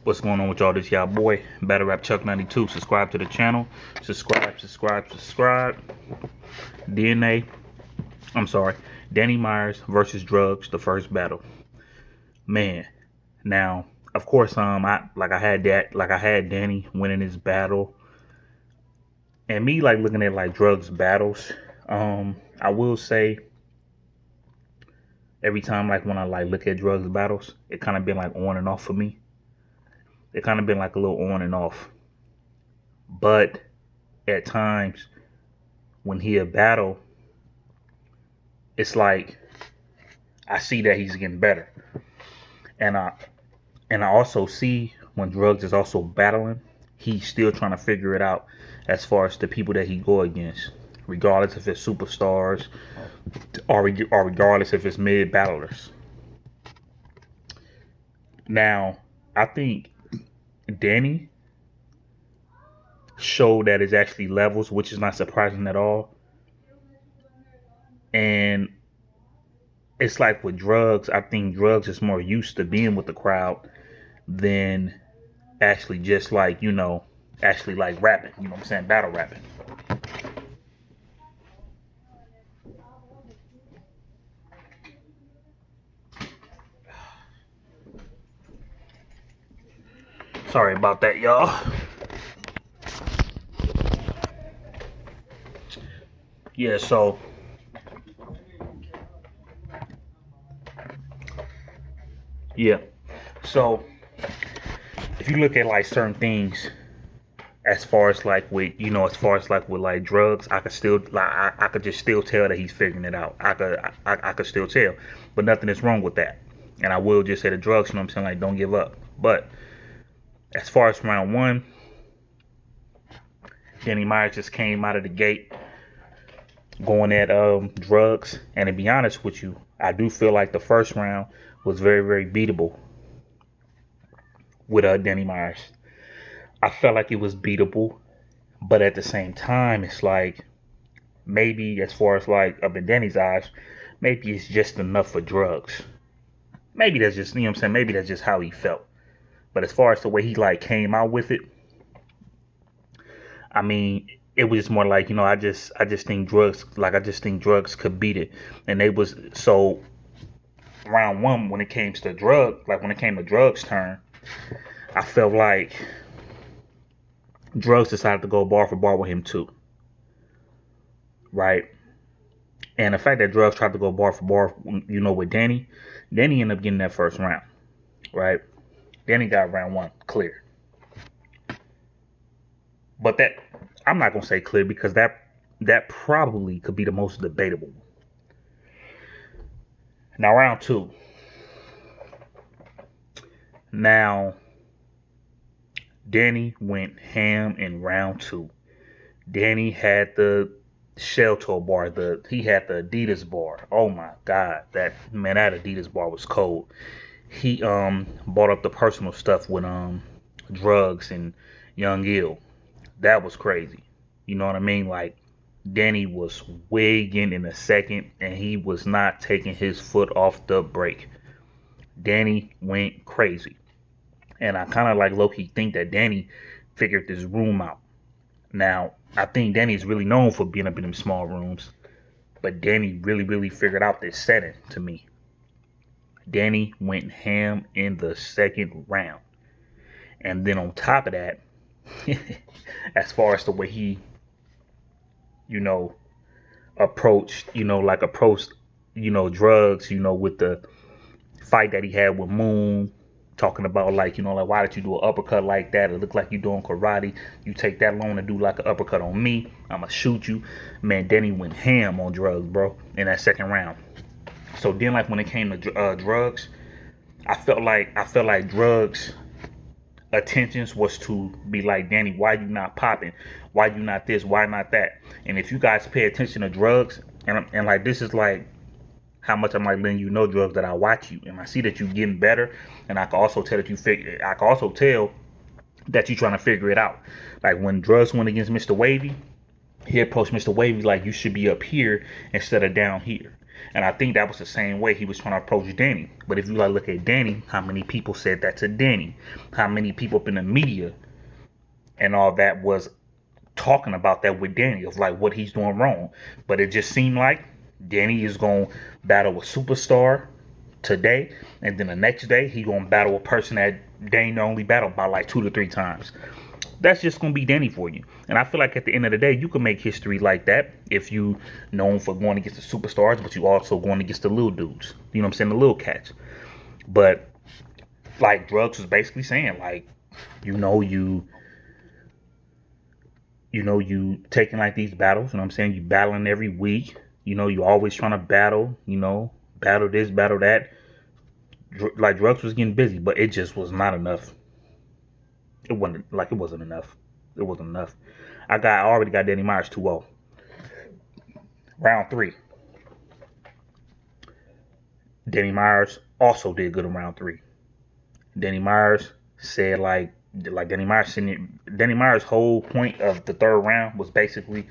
What's going on with y'all? This y'all boy, Battle Rap Chuck 92. Subscribe to the channel. Subscribe. DNA. I'm sorry. Danny Myers versus Drugz, the first battle. Man. Now, of course, I had Danny winning his battle. And me looking at Drugz battles. I will say every time when I look at Drugz battles, it kind of been on and off for me. It kind of been a little on and off. But at times when he a battle, it's I see that he's getting better. And I also see when Drugz is also battling, he's still trying to figure it out as far as the people that he go against, regardless if it's superstars or regardless if it's mid battlers. Now, I think Danny showed that it's actually levels, which is not surprising at all. And it's with Drugz, I think Drugz is more used to being with the crowd than actually just rapping, you know what I'm saying, battle rapping. Sorry about that, y'all. Yeah, so if you look at certain things as far as with Drugz, I could still I could just still tell that he's figuring it out. I could still tell, but nothing is wrong with that. And I will just say the Drugz, you know what I'm saying, don't give up. But as far as round one, Danny Myers just came out of the gate going at Drugz, and to be honest with you, I do feel like the first round was very, very beatable with Danny Myers. I felt like it was beatable, but at the same time, it's maybe as far as up in Danny's eyes, maybe it's just enough for Drugz. Maybe that's just, you know what I'm saying, maybe that's just how he felt. But as far as the way he came out with it, I mean, it was just more I just think Drugz could beat it. And they was so round one when it came to Drugz turn, I felt like Drugz decided to go bar for bar with him too. Right? And the fact that Drugz tried to go bar for bar, with Danny ended up getting that first round. Right? Danny got round one clear. But that, I'm not gonna say clear, because that probably could be the most debatable. Now round two. Now Danny went ham in round two. Danny had the shell toe bar, he had the Adidas bar. Oh my god, that Adidas bar was cold. He bought up the personal stuff with Drugz and Young Ill. That was crazy. You know what I mean? Danny was wigging in a second, and he was not taking his foot off the brake. Danny went crazy. And I kind of low-key think that Danny figured this room out. Now, I think Danny's really known for being up in them small rooms, but Danny really, really figured out this setting to me. Danny went ham in the second round. And then on top of that, as far as the way he, approached Drugz, with the fight that he had with Mannn, talking about why did you do an uppercut like that? It looked like you doing karate. You take that long to do an uppercut on me, I'ma shoot you. Man, Danny went ham on Drugz, bro, in that second round. So then when it came to Drugz, I felt like Drugz attentions was to be Danny, why you not popping? Why you not this? Why not that? And if you guys pay attention to Drugz, and this is how much I'm letting you know, Drugz, that I watch you and I see that you getting better, and I can also tell that you're trying to figure it out. When Drugz went against Mr. Wavy, he approached Mr. Wavy you should be up here instead of down here. And I think that was the same way he was trying to approach Danny. But if you like look at Danny, how many people said that to Danny? How many people up in the media and all that was talking about that with Danny of like what he's doing wrong? But it just seemed like Danny is gonna battle a superstar today, and then the next day he gonna battle a person that Danny only battled by like 2 to 3 times. That's just gonna be Danny for you. And I feel like at the end of the day, you can make history like that if you known for going against the superstars, but you also going against the little dudes. You know what I'm saying? The little cats. But like Drugz was basically saying, like, you know, you taking like these battles. You know what I'm saying? You battling every week. You know, you always trying to battle. You know, battle this, battle that. Like Drugz was getting busy, but it just was not enough. It wasn't enough. It wasn't enough. I already got Danny Myers 2-0. Round 3. Danny Myers also did good in round 3. Danny Myers said Danny Myers' whole point of the third round was basically,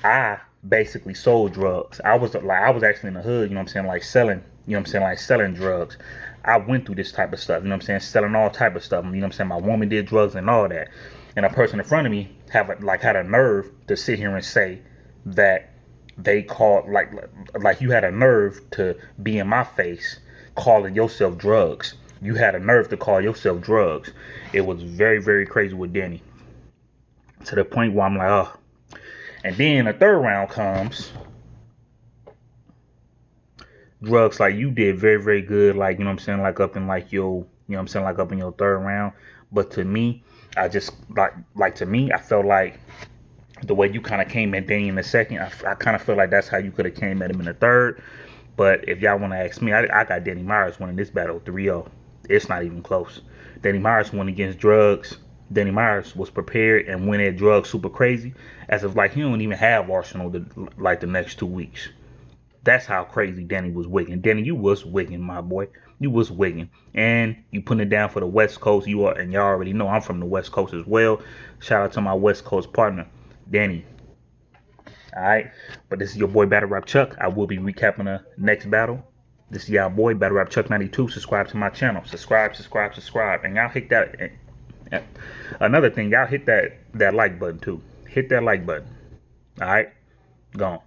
I basically sold drugs. I was actually in the hood, you know what I'm saying, like selling, you know what I'm saying, like selling drugs. I went through this type of stuff, you know what I'm saying, selling all type of stuff. You know what I'm saying, my woman did drugs and all that. And a person in front of me had a nerve to sit here and say that they called like you had a nerve to be in my face calling yourself Drugz. You had a nerve to call yourself Drugz. It was very, very crazy with Danny. To the point where I'm like, oh. And then the third round comes. Drugz, like, you did very, very good, like, you know what I'm saying, like up in like your, you know what I'm saying, like up in your third round. But to me, I just to me, I felt like the way you kind of came at Danny in the second, I kind of feel like that's how you could have came at him in the third. But if y'all want to ask me, I got Danny Myers winning this battle 3-0. It's not even close. Danny Myers won against Drugz. Danny Myers was prepared and went at Drugz super crazy, as if like he don't even have Arsenal like the next 2 weeks. That's how crazy Danny was wigging. Danny, you was wigging, my boy. You was wigging. And you putting it down for the West Coast. And y'all already know I'm from the West Coast as well. Shout out to my West Coast partner, Danny. Alright. But this is your boy Battle Rap Chuck. I will be recapping the next battle. This is y'all boy Battle Rap Chuck 92. Subscribe to my channel. Subscribe. And y'all hit that. Another thing, y'all hit that like button too. Hit that like button. Alright? Gone.